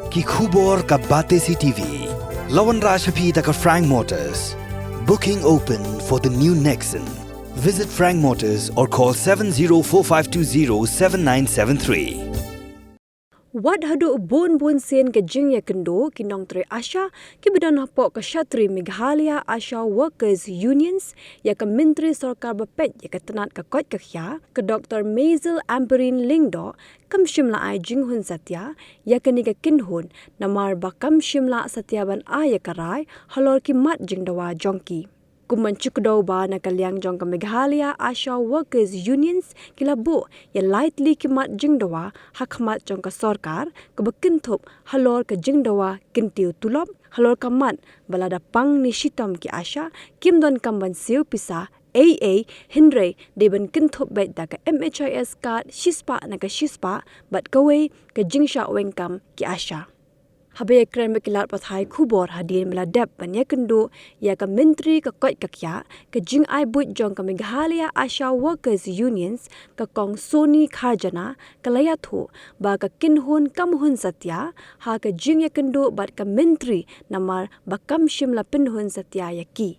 Ki khubor ka bate CTV. Lawan Rashapi taka Frank Motors. Booking open for the new Nexon. Visit Frank Motors or call 7045207973. Wad hadu bon sen ke jingya kendo kinong tre Asha ki bedan hapok ke Shatri Meghalaya Asha Workers Unions ya ke Menteri Sarkar Bapet ya ke tenat ke kot ke khya ke Dr. Maisel Amberin Lingdo kam shimla ai jinghun satya ya ke ni ke kinhun namar bakam shimla satya ban ya karai halor ki mat jingdawa jongki Kuman cukdo ba na kalyang jong ka Meghalaya Asha Workers Unions kilabo ya lightly kimat jingdawa hakmat jong ka sarkar ke bekintup halor ke jingdawa kintiu tulop halor kamat balada pang ni shitam ki Asha kim don kamban siu pisa AA Hindre deben kintup bet da ka MHIS card shispa na ka shispa bat kawe ke jingsha wengkam ki Asha Habaya kran mekilat pathai khubor hadir meladap banya kendo ya ka menteri ka kot kakya ka jing ai but jong ka Meghalaya Asha Workers Unions ka kong Soni Kharjana kalaya tho ba ka kinhun kamhun satya ha ka jing ya kendo bat ka menteri namar bakam shimla pinhun satya yaki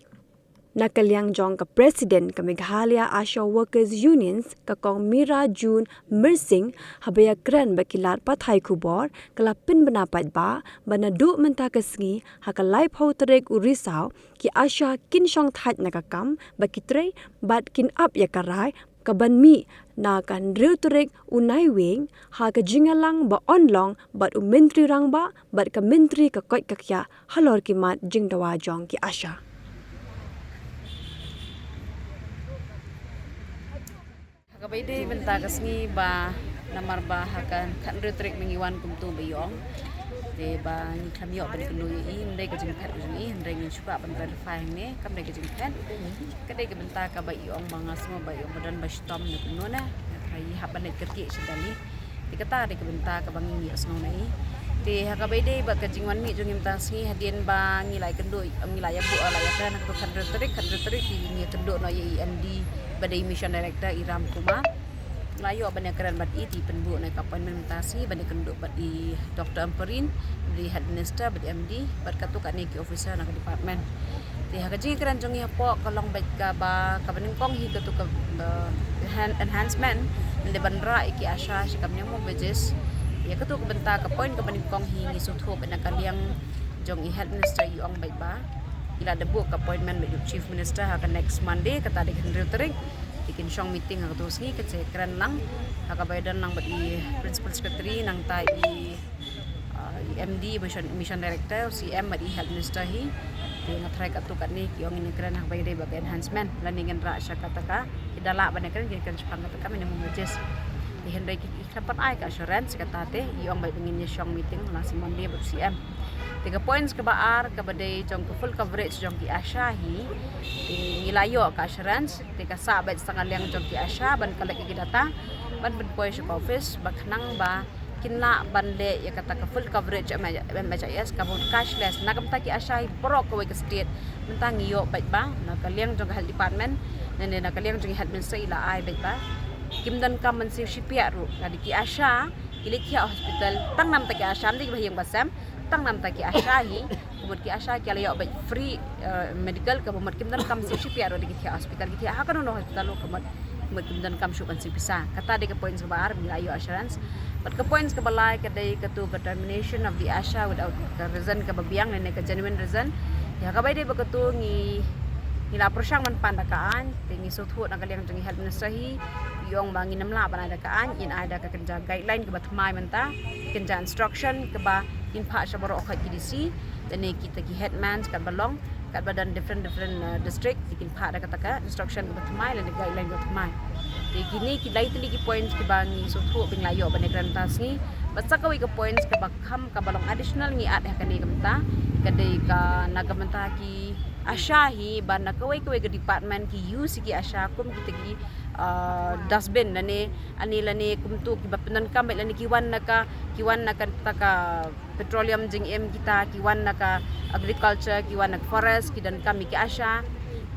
Nakalyang jong ka President ka Meghalaya Asha Workers Unions ka kong Mira June Mirsing habaya kran bakilat pathai kubor kalapin benapat ba banadu menta kasngi hakalai phau terek urisau ki Asha kin shong that nakakam bakitre bat kin up ya karai kaban mi na kan riu terek unai wing ha ka jingalang ba onlong bat menteri rang ba bat ka menteri ka koi kakya halor ki mat jingdawa jong ki Asha Kabaide benta kasngi ba namar ba hakan kan retrik mengiwan kumtu bayong te ba ni khamyo ban kenu i ndai ka jing phat ni ndai ni chuka ban verify ne kam dai ka jing phat kadai ka benta ka bayong mga semua bayong badan ba stom ne kenu na kai haban ne kerki sedali dikata dai ka benta ka bangi ni asno nai te hakabaide ba ka jingwan mi jung imta sngi hadien ba ngilai kendo ngilai ya bu ala ya kan ko kan retrik ni kendo no ye MD badai mission director Iram Kumar layo banyak keren bat iti penbu naik appointment mentasi banyak kenduk bat di Dr. Amperin di head minister bat MD bat katuk ani ki officer nak department di hakaji keren jongi hapo kalong bat ka ba ka beningkong hi katuk ka enhancement de bandra iki Asha sikamnya mo bejes ya katuk benta ka point ka beningkong hi ni sutho banyak kaliang jongi head minister yuang bat ba ila debu ka appointment with chief minister ha next Monday kata de Henry Terik bikin shong meeting ha terus ni kece keren lang ha bayadan lang bagi principal secretary nang tai MD mission director CM bagi health minister hi de ngatrai ka tu kat ni kiong ini keren ha bayade bagi enhancement landingan ra sya kata ka idala ban keren kan sepang kata kami nemu majes di Henry ki kapan ai ka assurance kata te iong bay bingin shong meeting lang si Monday bagi CM 3 points ke baar ke badai jong ke full coverage jong ki Asha hi ngilayo ka assurance tika sabet setengah liang jong ki Asha ban kalek ki data ban poin shop office baknang ba kinla ban le ya kata ke full coverage MHIS ka bon cashless nakam ta ki Asha hi pro ko ke state mentang iyo baik ba na kaliang jong health department nene na kaliang jong health ministry ila ai baik ba kimdan kam mensi shipia ru kadi ki Asha Ilikia hospital tang nam ta ki Asha ndi bahiyang basam tang nam ta ki Asha hi kumut ki Asha ki alayo ba free medical ka bumat kimdan kam si shipia ro di ki hospital ki ha kanu hospital lo kumut kimdan kam shukan si pisa kata de ka points ka bar mi ayo assurance but ka points ka balai ka dai ka tu ka termination of the Asha without ka reason ka babiang ne ka genuine reason ya ka bai de ba ka tu ngi nila prosyang man pandakaan tingi suthut ang kaliang tingi health minister hi yung bangi namla ban ada kaan in ada ka kenja guideline ke batmai menta kenja instruction ke ba in pa sya baro ka GDC dan kita ki headman kat balong kat badan different district ikin pa ada kata instruction ke batmai dan guideline ke batmai di kini ki lai tili ki points ke bangi suthut bing layo ban grantas ni basta ka wi ka points ke bakham ka balong additional ni ad ka ni kamta kadai ka nagamenta ki Asha hi ban nakawai kawai ke department ki use ki Asha kum kita ki dustbin lani anila ni kumtu ki bapenan kam lani kiwan naka taka petroleum jing em kita kiwan naka agriculture kiwan nak forest kidan kami ki Asha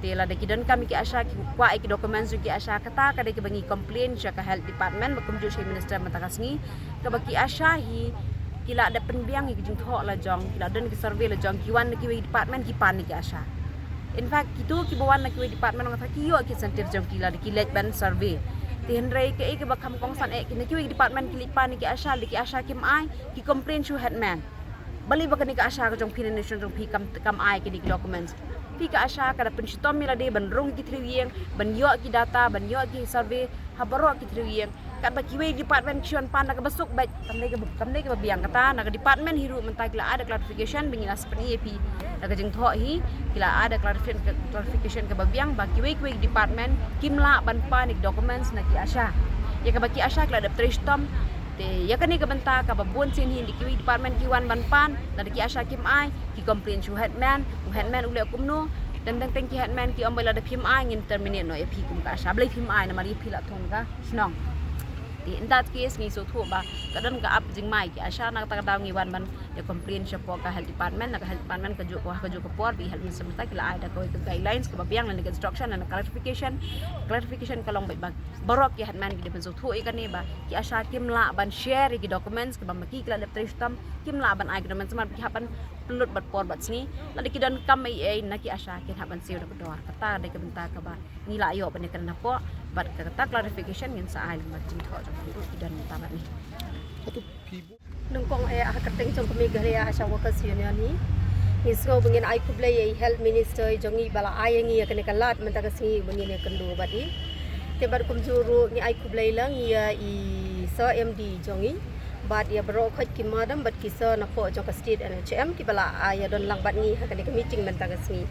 tela de kidan kami ki Asha ki kwa ki dokumen ki Asha kata kada ki bangi complain sya ka health department bakum ju minister matakasni ka baki Asha hi kila ada penbiang ki jing tho la jong kila den ki survey la jong ki wan ki department ki pan ki asha in fact kitu ki bawan na ki department ngata ki yo ki sentir jong kila ki let ban survey ti hendrai ke bakam kong san ki ki department ki pan ki asha kim ai ki complain chu headman bali bakan ni ka asha ka jong pin nation jong pi kam ai ki documents pi ka asha ka da penshitom mila de ban rong ki triwieng ban yo ki data ban yo ki survey habaro ki triwieng kat ba kiwe department kion pan nak besuk baik tamne ke biang kata nak department hiru mentai kila ada clarification bengina seperti ap nak jeng tho hi kila ada clarification ke biang ba kiwe department kimla ban panik documents nak ki asha ya ka baki asha kila ada tristom te ya kani ke benta ka babon sin hi di kiwe department kiwan ban pan nak ki asha kim ai ki complain chu headman ule kumno dan teng ki headman ki ombela da phim ai ngin terminate no ya phi kum ka asha blai phim ai na mari phila thong ka snong in that case ni so thu ba kadan ka up jing mai ki asha na ta daw ngi wan ban ya complain siya po ka health department ka ju ko por bi health semesta kila ada ko guidelines ka babiang na instruction na clarification ka long ba barok ki hatman ki de so thu ikan ni ba ki asha kimla ban share ki documents ka ba maki kila leptristam kimla ban ai documents man ki hapan pelut bat por bat sini la ki dan kam ai na ki asha ki hapan siu da dor kata de ka benta ka ba ni la yo ban kan na po bat kata clarification ngin sa ai ma jing tho dan tamat ni nung kong ay akating jong Megalia Asha Workers Union ni isgo bengin ai kublai ai health minister jongi bala ai ngi ya kene kalat menta kasi bengin ya kendu badi te bar kum juru ni ai kublai lang ya I so MD jongi bad ya bro khot ki madam bat ki so na ko jong ka state NHM ki bala ai ya don lang bat ni ha kene meeting menta kasi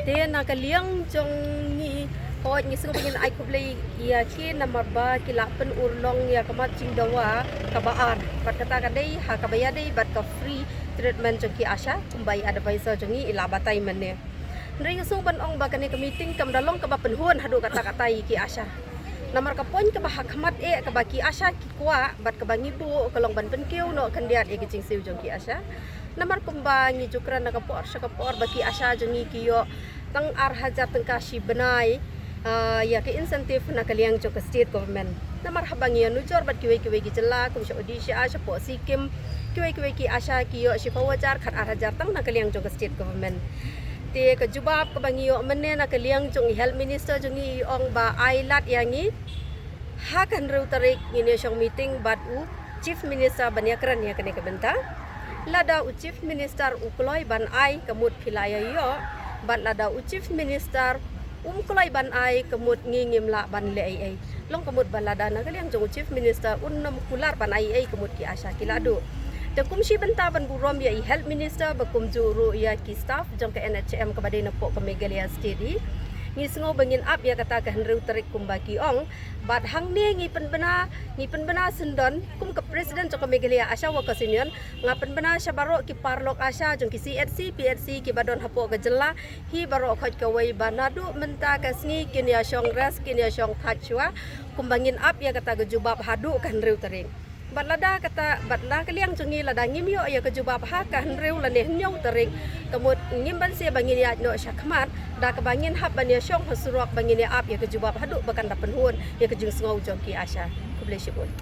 te na kaliang jong ni ko ni sgo bengin ai kublai ya ki number ba ki lapen urlong ya kamat jing dawa kabaar bat kata kadai ha kabaya dai bat ka free treatment jong ki asha kumbai advisor jongi ilabatai mane ndri sung ban ong ba kane ka meeting kam dalong ka ba penhuan hadu kata-katai ki asha namar ka poin ka ba hakmat ka ba ki asha ki kwa bat ka bangi bu kalong ban penkiu no kandiat e ki siu jong ki asha namar kumba ngi jukran na ka por ba ki asha jongi ki yo tang ar hajar tang kashi benai ya ke insentif na kaliang jong ka state government namar habang ya nujor bat kiwe ki jela kum sha odisha asha po sikim kiwe ki asha ki yo shifa wajar khat ar hajar tang na kaliang jong ka state government te ka jubab ka bangi yo menne na kaliang jong health minister jong I ong ba ailat yangi ha kan ru tarik ngine shong meeting bat u chief minister bania kran ya kane ka benta lada u chief minister u kloi ban ai kamut philaya yo bat lada u chief minister kulai ban ai kemut ngingim la ban le ai long kemut balada na kaliang jong chief minister unnam kular ban ai kemut ki asha kiladu te kumshi benta ban burom ya health minister bakum juru ya ki staff jong ke NHM ka badai na po ka Megalia state ngi sngo bangin up ya kata ka henru tarik kumbaki ong bat hang ne ngi penbena sendon kum ka president jong ka Megalia asha Workers Union ngapen bena sya baro ki parlok asha jong ki CHC PHC ki badon hapo ka jela hi baro khot ka wai banadu menta ka sngi kin ya shong ras kin ya shong thachwa kumbangin up ya kata ka jubab hadu ka henru tarik batlada kata batla kaliang jungi lada ngimyo ya ke jubab ha kan reu la ne nyau tarik kemut ngimban se bangin ya no syakmat da ke bangin hab ban ya syong hasurak bangin ya ap ya ke jubab hadu bakan da penhun ya ke jung sngau jong ki asha kublai shibun